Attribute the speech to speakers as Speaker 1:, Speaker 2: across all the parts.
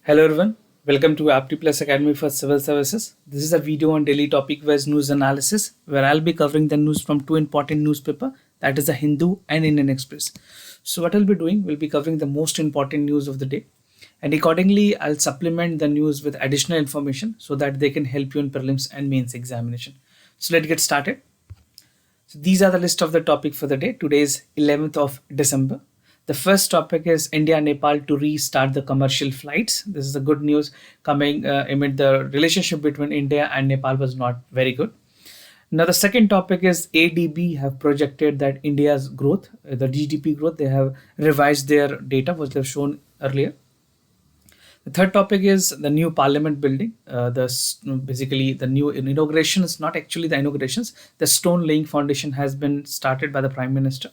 Speaker 1: Hello everyone, welcome to Apti Plus Academy for Civil Services. This is a video on daily topic-wise news analysis where I'll be covering the news from two important newspapers, that is the Hindu and Indian Express. So what I'll be doing, we'll be covering the most important news of the day, and accordingly I'll supplement the news with additional information so that they can help you in prelims and mains examination. So let's get started. So these are the list of the topic for the day. Today is 11th of December. The first topic is India Nepal to restart the commercial flights. This is the good news coming amid the relationship between India and Nepal was not very good. Now the second topic is ADB have projected that India's growth, the GDP growth, they have revised their data which they've shown earlier. The third topic is the new parliament building. Basically the new inauguration is not actually the inaugurations. The stone laying foundation has been started by the Prime Minister.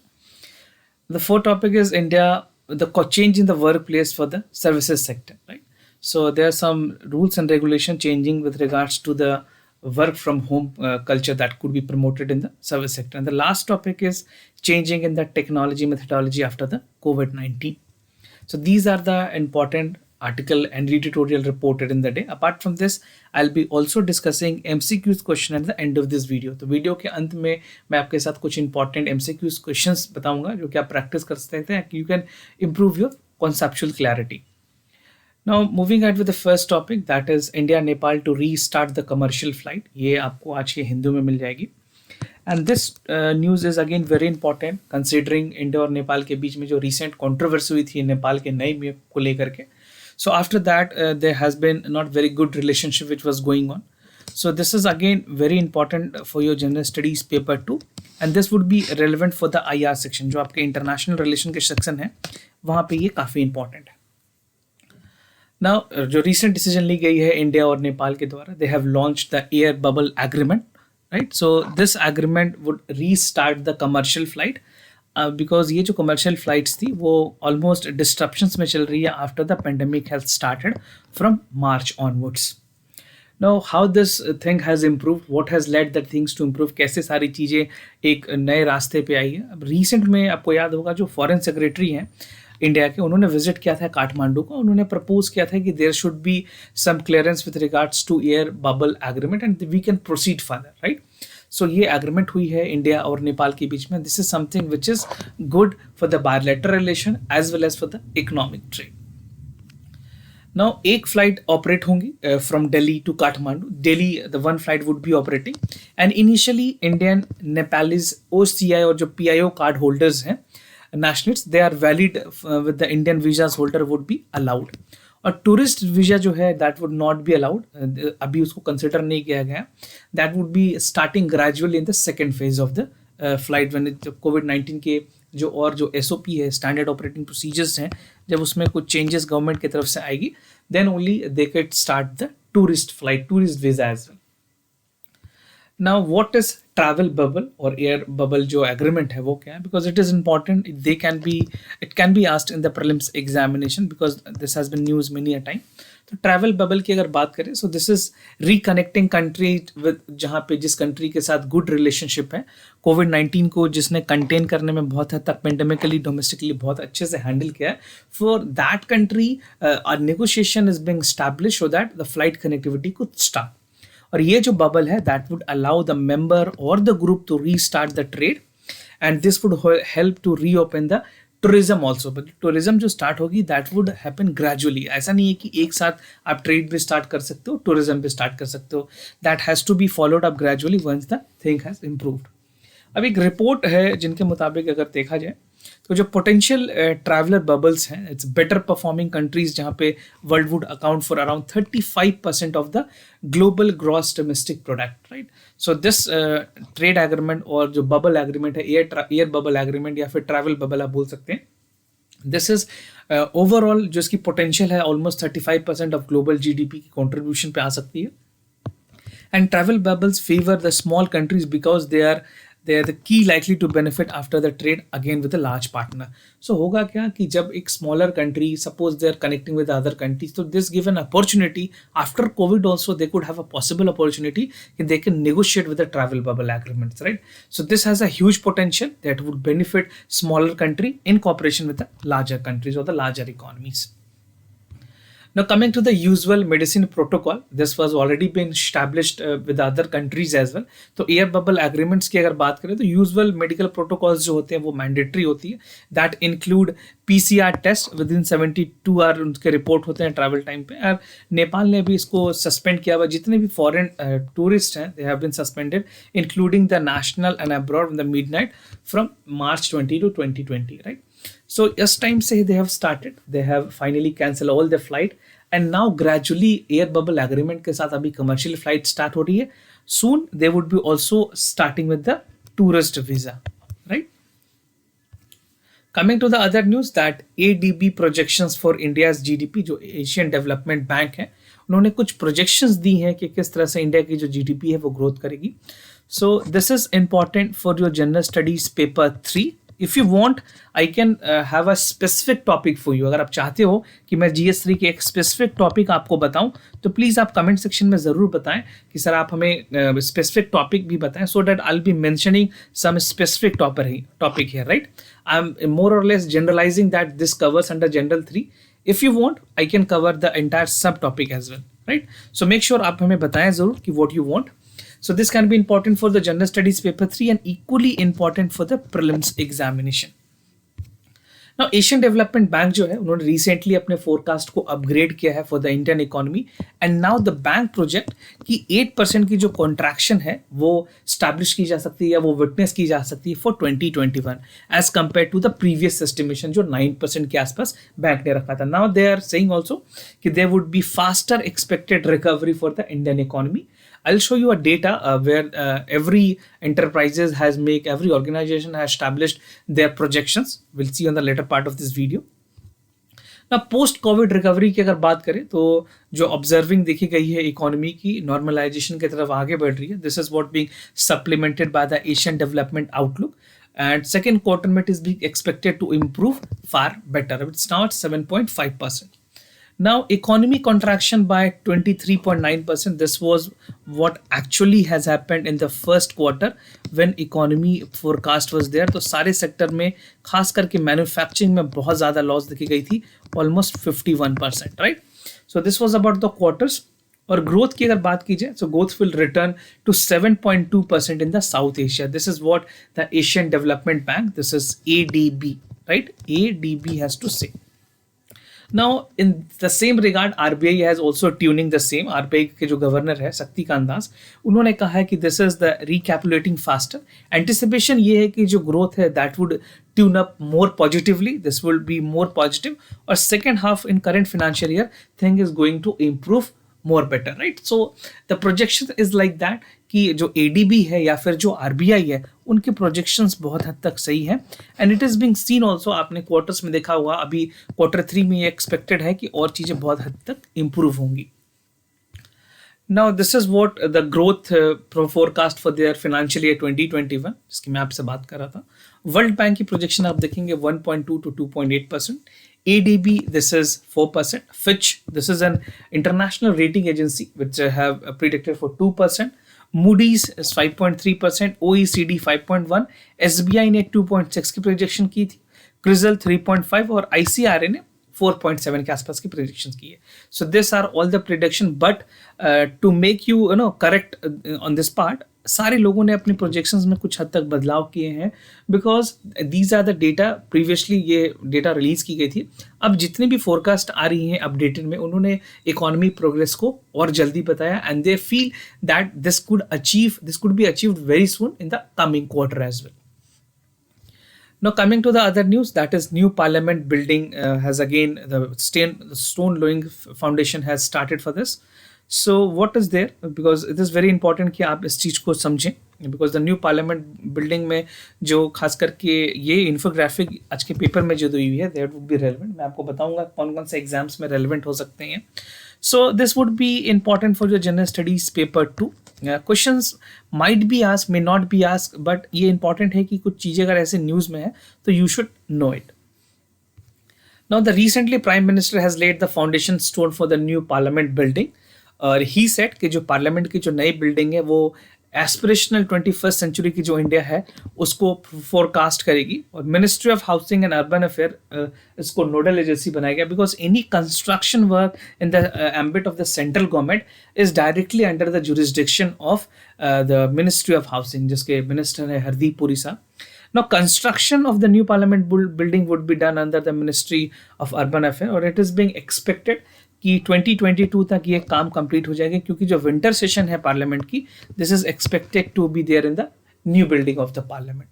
Speaker 1: The fourth topic is India, the change in the workplace for the services sector, right? So there are some rules and regulation changing with regards to the work from home culture that could be promoted in the service sector. And the last topic is changing in the technology methodology after the COVID-19. So these are the important article and editorial reported in the day. Apart from this, I'll be also discussing MCQs question at the end of this video. तो video के अंत में मैं आपके साथ कुछ important MCQs questions बताऊंगा जो कि आप प्रैक्टिस कर सकते हैं. You can improve your conceptual clarity. Now moving ahead with the first topic, that is India Nepal to restart the commercial flight. ये आपको आज के हिंदू में मिल जाएगी. And this news is again very important considering India और नेपाल के बीच में जो recent controversy हुई थी नेपाल के नए मैप को लेकर के. So after that, there has been not very good relationship which was going on. So this is again very important for your general studies paper 2, and this would be relevant for the IR section. जो आपके international relation के section है, वहाँ पे ये काफ़ी important है. Now जो recent decision ली गई है इंडिया और नेपाल के द्वारा, they have launched the air bubble agreement, right? So this agreement would restart the commercial flight. Because ये जो कमर्शियल फ्लाइट्स थी वो ऑलमोस्ट डिस्ट्रप्शंस में चल रही है after the pandemic has started from March onwards. Now how this thing has improve, what has led that things to improve, कैसे सारी चीज़ें एक नए रास्ते पे आई है. अब रिसेंट में आपको याद होगा जो फॉरेन सेक्रेटरी हैं इंडिया के, उन्होंने विजिट किया था काठमांडू को. उन्होंने प्रपोज किया था कि there should be some clearance with regards to air bubble agreement and we can proceed further, right. So ये एग्रीमेंट हुई है इंडिया और नेपाल के बीच में. This is something which is good for the bilateral relation as well as for the economic trade. Now एक flight operate होंगी from Delhi to Kathmandu. Delhi the one flight would be operating and initially Indian Nepalese OCI और जो PIO card holders हैं nationals, they are valid with the Indian visas holder would be allowed. और tourist visa जो है that would not be allowed, अभी उसको consider नहीं किया गया. That would be starting gradually in the second phase of the flight when कोविड-19 के जो SOP है, स्टैंडर्ड ऑपरेटिंग प्रोसीजर्स हैं, जब उसमें कुछ चेंजेस गवर्नमेंट की तरफ से आएगी then only they can start the tourist flight, tourist visa as well. Now what is travel bubble और एयर बबल जो एग्रीमेंट है वो क्या है, because it is important. It can be asked in the prelims examination because this has been news many a time. तो travel bubble की अगर बात करें, so this is reconnecting country with जहाँ पे जिस कंट्री के साथ गुड रिलेशनशिप है, कोविड-19 को जिसने कंटेन करने में बहुत हद तक पेंडेमिकली डोमेस्टिकली बहुत अच्छे से हैंडल किया है, for that country negotiation is being established so that the flight connectivity could start. और ये जो बबल है that would allow the member और the group to restart the trade and this would help to reopen the tourism also. But tourism जो start होगी that would happen gradually. ऐसा नहीं है कि एक साथ आप ट्रेड भी स्टार्ट कर सकते हो, टूरिज्म भी स्टार्ट कर सकते हो. That has to be followed up gradually once the thing has improved. अब एक रिपोर्ट है जिनके मुताबिक अगर देखा जाए तो जो पोटेंशियल ट्रैवलर बबल्स हैं, इट्स बेटर परफॉर्मिंग कंट्रीज जहाँ पे world would account for around 35% of the global gross domestic product, right. So this trade agreement और जो बबल एग्रीमेंट है, एयर बबल एग्रीमेंट या फिर ट्रैवल बबल आप बोल सकते हैं, दिस इज ओवरऑल जो इसकी पोटेंशियल है ऑलमोस्ट 35% ऑफ ग्लोबल GDP की कॉन्ट्रीब्यूशन पे आ सकती है. And travel bubbles favour the small countries because they are the key likely to benefit after the trade again with a large partner. So होगा क्या कि जब एक smaller country, suppose they are connecting with other countries, so this give an opportunity after COVID also they could have a possible opportunity that they can negotiate with the travel bubble agreements, right? So this has a huge potential that would benefit smaller country in cooperation with the larger countries or the larger economies. Now, coming to the usual medicine protocol, this was already been established with other countries as well. तो air bubble agreements की अगर बात करें तो usual medical protocols जो होते हैं वो मैंडेटरी होती है. That include PCR test within 72 hour उनके रिपोर्ट होते हैं ट्रैवल टाइम पे. और नेपाल ने भी इसको सस्पेंड किया हुआ. जितने भी फॉरेन टूरिस्ट हैं they have been suspended including the national and abroad in the midnight from March 20 to 2020, right? So yes, time say they have started. They have finally cancelled all the flight, and now gradually air bubble agreement के साथ अभी commercial flight start हो रही है. Soon they would be also starting with the tourist visa, right? Coming to the other news that ADB projections for India's GDP, जो Asian Development bank है, उन्होंने कुछ प्रोजेक्शंस दी हैं कि किस तरह से इंडिया की जो जीडीपी है वो ग्रोथ करेगी. सो this is important for your general studies paper 3. If you want I can have a specific topic for you. अगर आप चाहते हो कि मैं GS3 के एक स्पेसिफिक टॉपिक आपको बताऊं तो प्लीज़ आप कमेंट सेक्शन में ज़रूर बताएं कि सर आप हमें स्पेसिफिक टॉपिक भी बताएं, so that I will be mentioning some specific topic here, right? I am more or less generalising that this covers under general 3. If you want, I can cover the entire subtopic as well, right? So make sure आप हमें बताएं ज़रूर कि what you want. So this can be important for the general studies paper 3 and equally important for the prelims examination. Now Asian Development bank जो है उन्होंने recently अपने forecast को अपग्रेड किया है for the Indian economy, and now the bank project की 8% की जो कॉन्ट्रैक्शन है वो स्टैब्लिश की जा सकती है या वो विटनेस की जा सकती है for 2021 as compared to the previous estimation जो 9% के आसपास बैंक ने रखा था. Now they are saying also कि there would be faster expected recovery for the Indian economy. I'll show you a data where every enterprises has make, every organization has established their projections. We'll see on the later part of this video. Now post COVID recovery की अगर बात करें तो जो observing देखी गई है economy की normalization की तरफ आगे बढ़ रही है. This is what being supplemented by the Asian Development Outlook. And second quarter it is being expected to improve far better. It's now at 7.5%. Now economy contraction by 23.9%. This was what actually has happened in the first quarter when economy forecast was there. तो सारे sector में खास करके manufacturing में बहुत ज़्यादा loss देखी गई थी, almost 51%, right? So this was about the quarters. और ग्रोथ की अगर बात की जाए तो growth will return to 7.2% in the South Asia. This is what the Asian Development Bank, this is ADB, right? ADB has to say. Now in the same regard RBI has also tuning the same. RBI के जो governor है शक्तिकांत दास, उन्होंने कहा है कि this is the recapitulating faster. Anticipation ये है कि जो growth है that would tune up more positively. This will be more positive. और second half in current financial year thing is going to improve more better, right? So the projection is like that कि जो ADB है या फिर जो RBI है उनके projections बहुत हद तक सही है, and it is being seen also. आपने क्वार्टर्स में देखा हुआ, अभी क्वार्टर 3 में ये एक्सपेक्टेड है कि और चीज़ें बहुत हद तक इम्प्रूव होंगी. Now this is what the growth forecast for their financial year 2021 जिसकी मैं आपसे बात कर रहा था. वर्ल्ड बैंक की प्रोजेक्शन आप देखेंगे 1.2 to 2.8%. ADB, this is 4%. Fitch, this is an international rating agency which have predicted for 2%. Moody's is 5.3%, OECD 5.1%, SBI ने 2.6 की प्रोजेक्शन की थी, क्रिजल 3.5 और ICRA ने 4.7 के आसपास की प्रेडिक्शन की है. So this are all the prediction, but to make you know correct on this part, सारे लोगों ने अपने प्रोजेक्शंस में कुछ हद तक बदलाव किए हैं, because these are the data. Previously ये डेटा रिलीज की गई थी, अब जितनी भी फोरकास्ट आ रही हैं अपडेटेड में, उन्होंने इकोनॉमी प्रोग्रेस को और जल्दी बताया, and they feel that this could be achieved very soon in the coming quarter as well. Now coming to the other news, that is new parliament building has again the stone laying foundation has started for this. So what is there, because it is very important कि आप इस चीज़ को समझें, because the new parliament building में जो खास करके ये इन्फोग्राफिक आज के पेपर में जो दी हुई है that would be relevant. मैं आपको बताऊंगा कौन कौन से एग्जाम्स में relevant हो सकते हैं. So this would be important for your general studies paper 2. Questions might be ask, may not be ask, but ये इंपॉर्टेंट है कि कुछ चीज़ें अगर ऐसे न्यूज़ में है तो you should know it. Now the recently prime minister has led the foundation stone for the new parliament building, और ही सेट कि जो पार्लियामेंट की जो नई बिल्डिंग है वो एस्पिरेशनल 21st सेंचुरी की जो इंडिया है उसको फोरकास्ट करेगी। और ministry of housing and urban affair इसको नोडल एजेंसी बनाया गया, because any construction work in the ambit of the central government is directly under the jurisdiction of the ministry of housing, जिसके minister है हरदीप पुरी साहब। Now, construction of the new parliament building would be done under the Ministry of Urban Affairs, और it is being expected कि 2022 तक ये काम complete हो जाएगा, क्योंकि जो विंटर सेशन है पार्लियामेंट की, this is expected to be there in the new building of the parliament.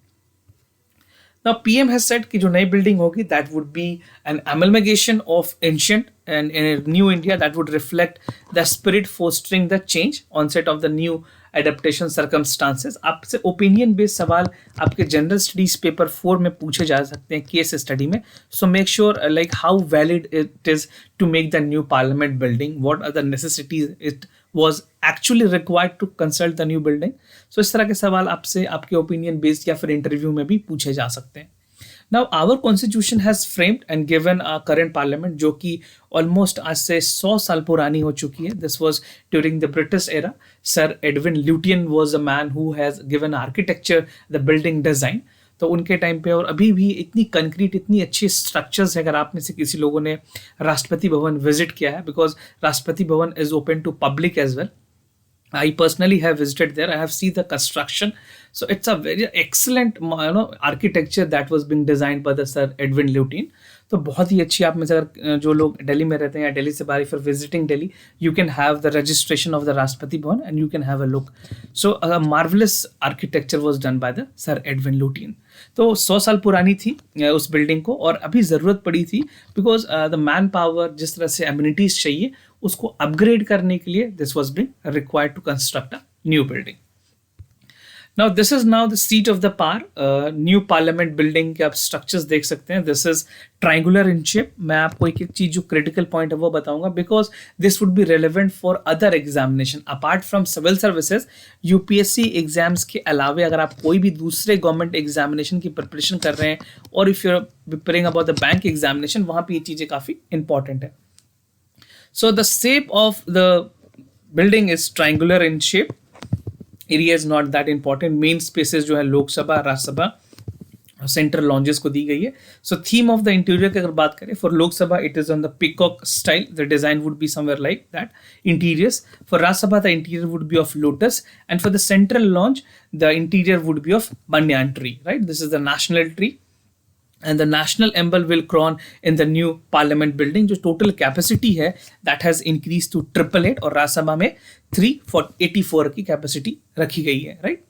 Speaker 1: Now, PM has said कि जो नई बिल्डिंग होगी that would be an amalgamation of ancient and a new India that would reflect the spirit fostering the change, onset of the new adaptation circumstances। आपसे opinion based सवाल आपके general studies paper 4 में पूछे जा सकते हैं case study में। So make sure like how valid it is to make the new parliament building, what are the necessities it was actually required to consult the new building। so इस तरह के सवाल आपसे आपके ओपिनियन बेस्ड या फिर interview में भी पूछे जा सकते हैं। Now our constitution has framed and given a current parliament जो कि almost आज से 100 साल पुरानी हो चुकी है। This was during the British era। Sir Edwin Lutyens was a man who has given architecture the building design। तो उनके टाइम पे और अभी भी इतनी कंक्रीट, इतनी अच्छी स्ट्रक्चर्स है। अगर आप में से किसी लोगों ने राष्ट्रपति भवन विजिट किया है, because Rashtrapati Bhavan is open to public as well, I personally have visited there. I have seen the construction. So it's a very excellent architecture that was being designed by the Sir Edwin Lutyens। तो बहुत ही अच्छी, आप में से अगर जो लोग दिल्ली में रहते हैं या दिल्ली से बाहर फिर visiting Delhi, you can have the registration of the Rashtrapati Bhavan and you can have a look. So a marvellous architecture was done by the Sir Edwin Lutyens. तो 100 साल पुरानी थी उस बिल्डिंग को, और अभी ज़रूरत पड़ी थी बिकॉज द मैन पावर, जिस तरह से एमिनिटीज़ चाहिए उसको अपग्रेड करने के लिए this was being required to construct a new building. Now this is now the seat of the power, new parliament building के आप स्ट्रक्चर्स देख सकते हैं। This is triangular in shape. मैं आपको एक एक चीज जो क्रिटिकल पॉइंट है वो बताऊंगा, because this would be relevant for other examination apart from civil services. UPSC exams के अलावे अगर आप कोई भी दूसरे गवर्नमेंट एग्जामिनेशन की प्रिपरेशन कर रहे हैं, और if you are preparing about the bank examination, वहां पर ये चीजें काफी इंपॉर्टेंट है। So the shape of the building is triangular in shape. Area is not that important. Main spaces जो है लोकसभा, राज्यसभा, सेंट्रल लॉन्जेस को दी गई है। So theme of the interior की अगर बात करें, for Lok Sabha it is on the peacock style, the design would be somewhere like that interiors. For Rajya Sabha the interior would be of lotus, and for the central lounge the interior would be of banyan tree, right? This is the national tree, and the national emblem will crown in the new parliament building। जो total capacity है that has increased to 888, और राज्यसभा में 384 की capacity रखी गई है, right?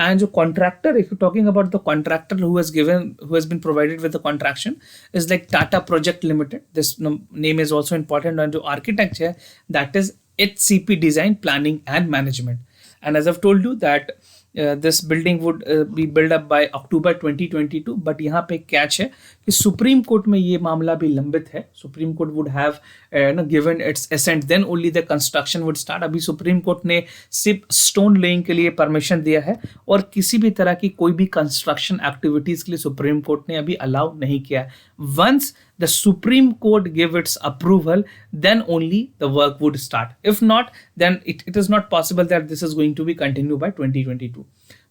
Speaker 1: And जो contractor, if you're talking about the contractor who has been provided with the contraction, is like Tata Project Limited। This name is also important। and जो architect है that is HCP Design, Planning and Management। and as I've told you that this building would be built up by October 2022। But यहाँ पे catch है कि supreme court में ये मामला भी लंबित है। Supreme Court would have given its assent, then only the construction would start. अभी सुप्रीम कोर्ट ने सिर्फ स्टोन लेइंग के लिए परमिशन दिया है, और किसी भी तरह की कोई भी कंस्ट्रक्शन एक्टिविटीज के लिए सुप्रीम कोर्ट ने अभी अलाउ नहीं किया है। Once the Supreme Court give its approval, then only the work would start। If not, then it is not possible that this is going to be continued by 2022।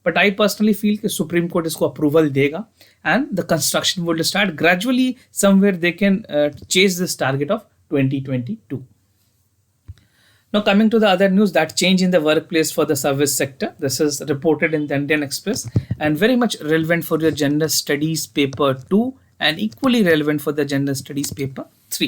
Speaker 1: But I personally feel कि Supreme Court इसको approval देगा, and the construction will start gradually। Somewhere they can chase this target of 2022। Now coming to the other news, that change in the workplace for the service sector. This is reported in the Indian Express and very much relevant for your general studies paper 2 and equally relevant for the general studies paper 3।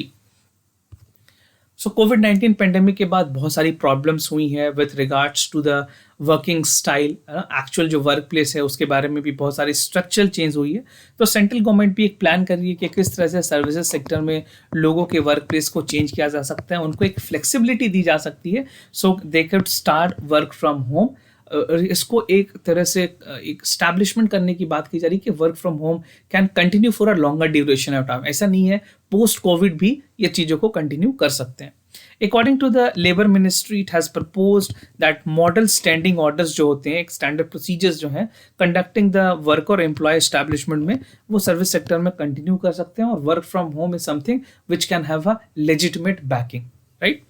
Speaker 1: So COVID-19 pandemic के बाद बहुत सारी problems हुई है with regards to the working style. Actual जो work place है उसके बारे में भी बहुत सारी स्ट्रक्चरल चेंज हुई है। तो सेंट्रल गवर्नमेंट भी एक प्लान कर रही है कि किस तरह से सर्विसेज सेक्टर में लोगों के वर्क प्लेस को चेंज किया जा सकता है, उनको एक फ्लेक्सिबिलिटी दी जा सकती है, so they can start work from home. इसको एक तरह से एक स्टैब्लिशमेंट करने की बात की जा रही है कि work from home can continue for a longer duration of time. ऐसा नहीं है, पोस्ट कोविड भी ये चीज़ों को कंटिन्यू कर सकते हैं। According to the labour ministry, it has proposed that model standing orders जो होते हैं, एक स्टैंडर्ड प्रोसीजर्स जो हैं कंडक्टिंग द वर्क और एम्प्लॉय एस्टैब्लिशमेंट में, वो सर्विस सेक्टर में कंटिन्यू कर सकते हैं। और work from home is something which can have a legitimate backing, right?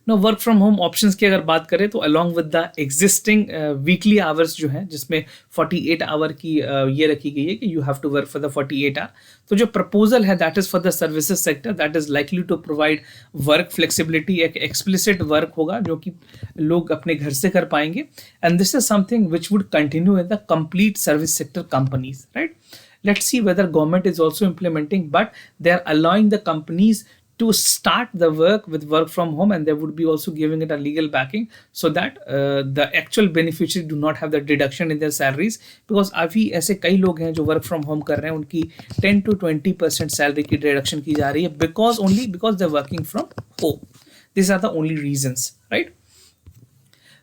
Speaker 1: No work from home options की अगर बात करें तो along with the existing weekly hours जो है, जिसमें 48 आवर की ये रखी गई है कि you have to work for the 48 hour, तो जो प्रपोजल है that is for the services sector, that is likely to provide work flexibility, एक एक्सप्लिसिट वर्क होगा जो कि लोग अपने घर से कर पाएंगे, and this is something which would continue in the complete service sector companies, right. Let's see whether government is also implementing, but they are allowing the companies to start the work with work from home, and they would be also giving it a legal backing so that the actual beneficiaries do not have the deduction in their salaries, because अभी ऐसे कई लोग हैं जो work from home कर रहे हैं, उनकी 10 to 20% सैलरी की डिडक्शन की जा रही है because they're working from home. These are the only reasons, right?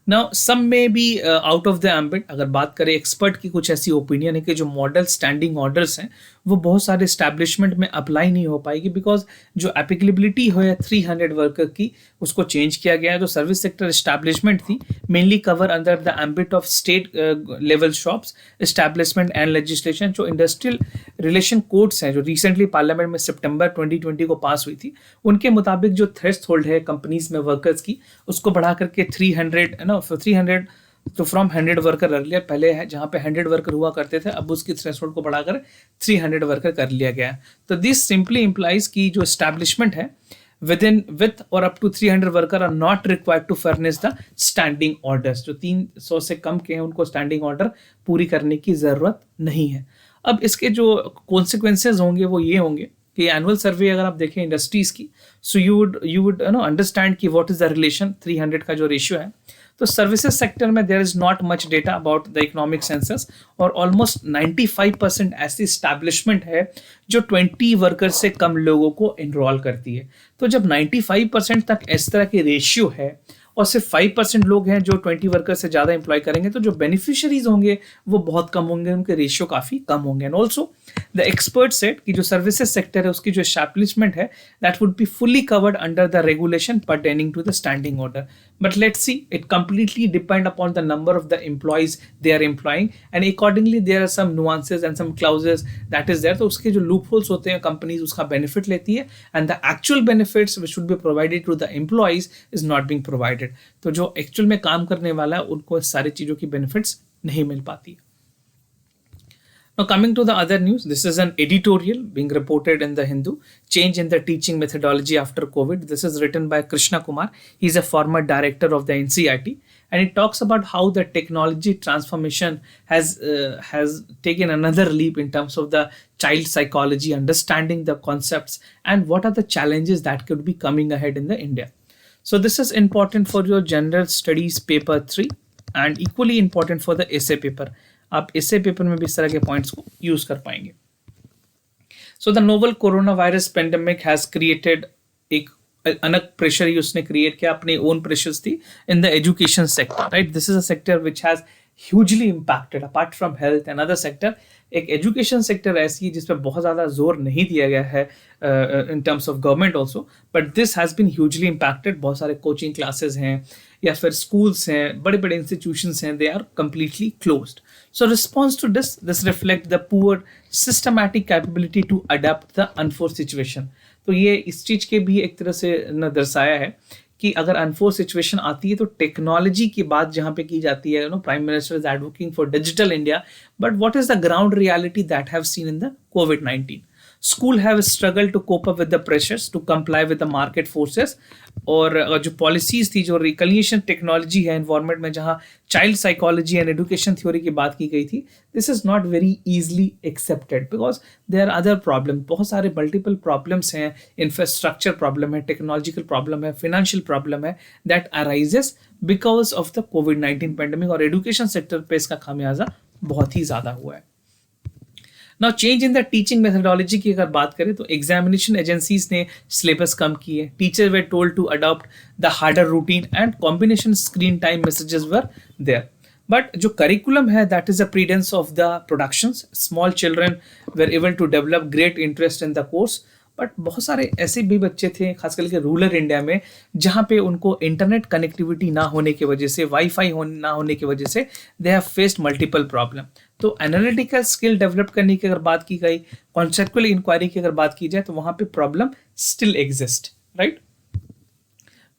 Speaker 1: Now some may be out of the ambit. अगर बात करें एक्सपर्ट की कुछ ऐसी ओपिनियन है कि जो मॉडल स्टैंडिंग ऑर्डर्स हैं वो बहुत सारे स्टैब्लिशमेंट में अप्लाई नहीं हो पाएगी, बिकॉज जो एप्लीकेबिलिटी है 300 वर्कर की उसको चेंज किया गया है. जो सर्विस सेक्टर एस्टैब्लिशमेंट थी mainly cover under the ambit of state level shops establishment and legislation. जो इंडस्ट्रियल रिलेशन कोड्स हैं जो रिसेंटली पार्लियामेंट में सितंबर 2020 को पास हुई थी, उनके मुताबिक जो थ्रेशोल्ड है कंपनीज में वर्कर्स की उसको बढ़ा करके 300 तो फ्रॉम 100 वर्कर अर्लियर पहले है जहाँ पे 100 वर्कर हुआ करते थे, अब उसकी थ्रेशोल्ड को बढ़ाकर 300 वर्कर कर लिया गया. तो दिस सिंपली इंप्लाइज की जो एस्टैब्लिशमेंट है with or up to 300 worker are not required to furnish the standing orders. जो 300 से कम के हैं उनको स्टैंडिंग ऑर्डर पूरी करने की ज़रूरत नहीं है. अब इसके जो कॉन्सिक्वेंसेज होंगे वो ये होंगे कि एनुअल सर्वे अगर आप देखें इंडस्ट्रीज़ की, सो यू वुड अंडरस्टैंड कि व्हाट इज़ द रिलेशन 300 का जो रेशियो है. तो सर्विसेज सेक्टर में there is not much data about the economic census, और ऑलमोस्ट 95% ऐसी स्टैब्लिशमेंट है जो 20 वर्कर से कम लोगों को इनरोल करती है. तो जब 95% तक इस तरह की रेशियो है और सिर्फ 5% लोग हैं जो 20 वर्कर से ज़्यादा एम्प्लॉय करेंगे, तो जो बेनिफिशियरीज होंगे वो बहुत कम होंगे, उनके रेशियो काफ़ी कम होंगे. And also the expert said कि जो सर्विसेज सेक्टर है उसकी जो एस्टैब्लिशमेंट है that would be fully covered under the regulation pertaining to the standing order. But let's see, it completely depend upon the number of the employees they are employing, and accordingly there are some nuances and some clauses that is there. तो उसके जो loopholes होते हैं companies उसका benefit लेती है, and the actual benefits which should be provided to the employees is not being provided. तो जो actual में काम करने वाला है उनको इस सारी चीज़ों की benefits नहीं मिल पाती. Now coming to the other news, this is an editorial being reported in the Hindu, change in the teaching methodology after COVID. This is written by Krishna Kumar. He is a former director of the NCERT, and it talks about how the technology transformation has taken another leap in terms of the child psychology, understanding the concepts, and what are the challenges that could be coming ahead in the India. So this is important for your general studies paper 3 and equally important for the essay paper. आप essay paper में भी इस तरह के points को use कर पाएंगे. So the novel corona virus pandemic has created एक अलग प्रेशर ही उसने क्रिएट किया, अपने ओन प्रेशर्स थी in the education sector, right. This is a sector which has hugely impacted apart from health and other sector. एक education sector ऐसी है जिसपे बहुत ज़्यादा जोर नहीं दिया गया है in terms of government also, but this has been hugely impacted. बहुत सारे कोचिंग क्लासेस हैं या फिर स्कूल्स हैं, बड़े बड़े इंस्टीट्यूशंस हैं, they are completely closed. So response to this reflect the poor systematic capability to adapt the unforced situation. तो ये इस चीज़ के भी एक तरह से न दर्शाया है कि अगर अनफोर्स सिचुएशन आती है तो टेक्नोलॉजी की बात जहाँ पे की जाती है, prime minister is advocating for digital India, but what is the ground reality that have seen in the covid. School have struggled to cope up with the pressures to comply with the market forces. और जो policies थी, जो रिकलिएशन technology है environment में, जहाँ child psychology and education theory की बात की गई थी, this is not very easily accepted because there are other problem. बहुत सारे मल्टीपल प्रॉब्लम्स हैं, इंफ्रास्ट्रक्चर प्रॉब्लम है, टेक्नोलॉजिकल प्रॉब्लम है, फाइनेंशियल प्रॉब्लम है, that arises because of the कोविड-19 पेंडेमिक. और एजुकेशन सेक्टर पे इसका खामियाजा बहुत ही ज़्यादा हुआ है. Now change in the teaching methodology की अगर बात करें तो एग्जामिनेशन एजेंसीज ने सिलेबस कम किए, टीचर वे told to adopt the harder routine and combination screen time messages were there. But जो करिकुलम है that is a precedence of the productions. Small children were able to develop great interest in the course, but बहुत सारे ऐसे भी बच्चे थे खास करके रूरल इंडिया में जहाँ पे उनको इंटरनेट कनेक्टिविटी ना होने की वजह से, वाईफाई ना होने की वजह से they have faced multiple problem. तो एनालिटिकल स्किल डेवलप करने की अगर बात की गई, कॉन्सेप्चुअल इंक्वायरी की अगर बात की जाए, तो वहाँ पे problem still exist, right.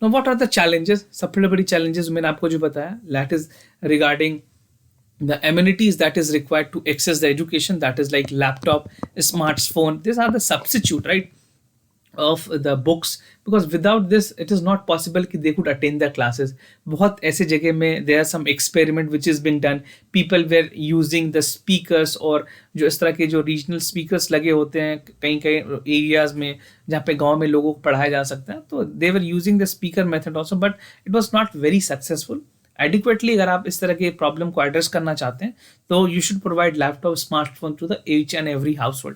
Speaker 1: Now what are the challenges? सबसे बड़ी challenges मैंने आपको जो बताया, that is regarding the amenities that is required to access the education, that is like laptop, smartphone. These are the substitute, right, of the books, because without this it is not possible कि they could attend their classes. बहुत ऐसे जगह में there are some experiment which is being done, people were using the speakers, और जो इस तरह के जो regional speakers लगे होते हैं कहीं कहीं areas में जहाँ पे गांव में लोगों को पढ़ाया जा सकता है, तो they were using the speaker method also, but it was not very successful adequately. अगर आप इस तरह के प्रॉब्लम को एड्रेस करना चाहते हैं तो you should provide laptop, smartphone to the each and every household.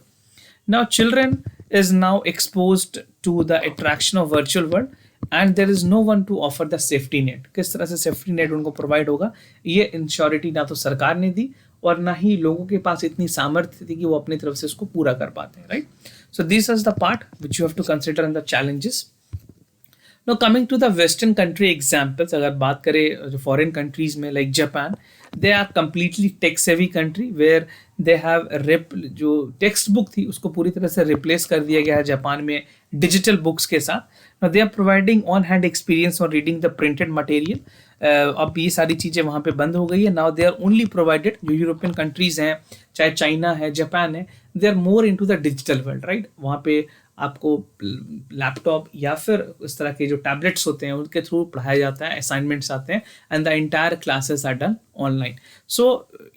Speaker 1: Now children is now exposed to the attraction of virtual world and there is no one to offer the safety net. किस तरह से safety net उनको provide होगा, ये इंश्योरिटी ना तो सरकार ने दी और ना ही लोगों के पास इतनी सामर्थ्य थी कि वो अपनी तरफ से इसको पूरा कर पाते हैं, right. So this is the part which you have to consider in the challenges. Now coming to the western country examples, अगर बात करें जो foreign countries में like Japan, they are completely tech savvy country where they have जो text book थी उसको पूरी तरह से रिप्लेस कर दिया गया है जापान में डिजिटल बुक्स के साथ. Now they are providing on hand experience on reading the printed material. अब ये सारी चीज़ें वहाँ पे बंद हो गई है. Now they are only provided, जो यूरोपियन कंट्रीज हैं चाहे चाइना है जापान है, they are more into the digital world, right. वहाँ पे आपको लैपटॉप या फिर इस तरह के जो टैबलेट्स होते हैं उनके थ्रू पढ़ाया जाता है, असाइनमेंट्स आते हैं and the entire classes are done online. So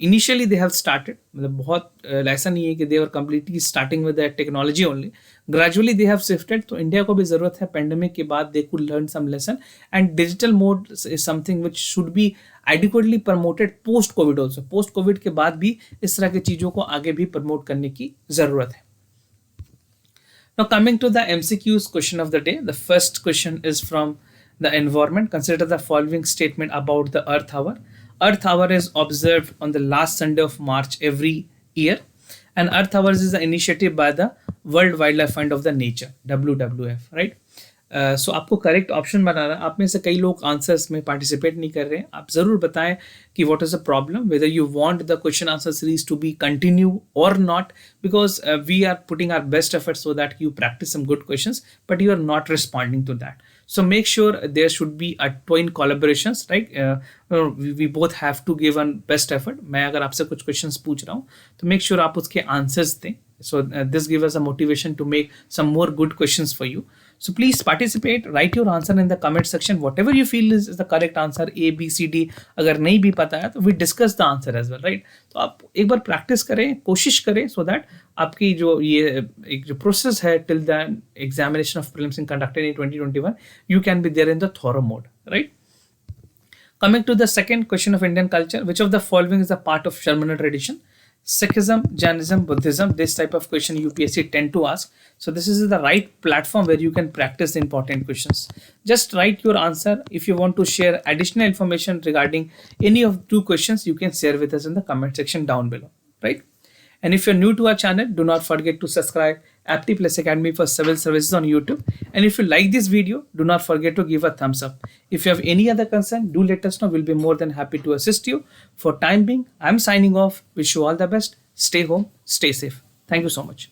Speaker 1: initially they have started, मतलब बहुत ऐसा नहीं है कि they are completely starting with the technology only, gradually they have shifted. तो इंडिया को भी ज़रूरत है पेंडेमिक के बाद they could learn some lesson and digital mode is something which should be adequately promoted post COVID also. Post COVID के बाद भी इस तरह की चीज़ों को आगे भी प्रमोट करने की ज़रूरत है. Now coming to the MCQs question of the day, the first question is from the environment. Consider the following statement about the Earth Hour. Earth Hour is observed on the last Sunday of March every year, and Earth Hours is an initiative by the World Wildlife Fund of the Nature, WWF, right? सो आपको correct option बनाना. आप में से कई लोग answers में participate नहीं कर रहे हैं. आप ज़रूर बताएं कि what is the problem, whether you want the question answer series to be continue or not, because we are putting our best effort so that you practise some good questions but you are not responding to that. So make sure there should be a twin collaborations, right? We both have to give one best effort. मैं अगर आपसे कुछ questions पूछ रहा हूँ तो make sure आप उसके answers दें. So this gives us a motivation to make some more good questions for you. So please participate, write your answer in the comment section. Whatever you feel is the correct answer, A, B, C, D. अगर नहीं भी पता है तो we discuss the answer as well, right? तो आप एक बार practice करें, कोशिश करें so that आपकी जो ये एक जो process है till the examination of prelims in conducted in 2021, you can be there in the thorough mode, right? Coming to the second question of Indian culture, which of the following is a part of Sharmana tradition? Sikhism, Jainism, Buddhism. This type of question UPSC tend to ask. So this is the right platform where you can practice the important questions. Just write your answer. If you want to share additional information regarding any of two questions, you can share with us in the comment section down below, right? And if you're new to our channel, do not forget to subscribe Apti Plus Academy for Civil Services on YouTube. And if you like this video, do not forget to give a thumbs up. If you have any other concern, do let us know. We'll be more than happy to assist you. For time being, I'm signing off. Wish you all the best. Stay home, stay safe. Thank you so much.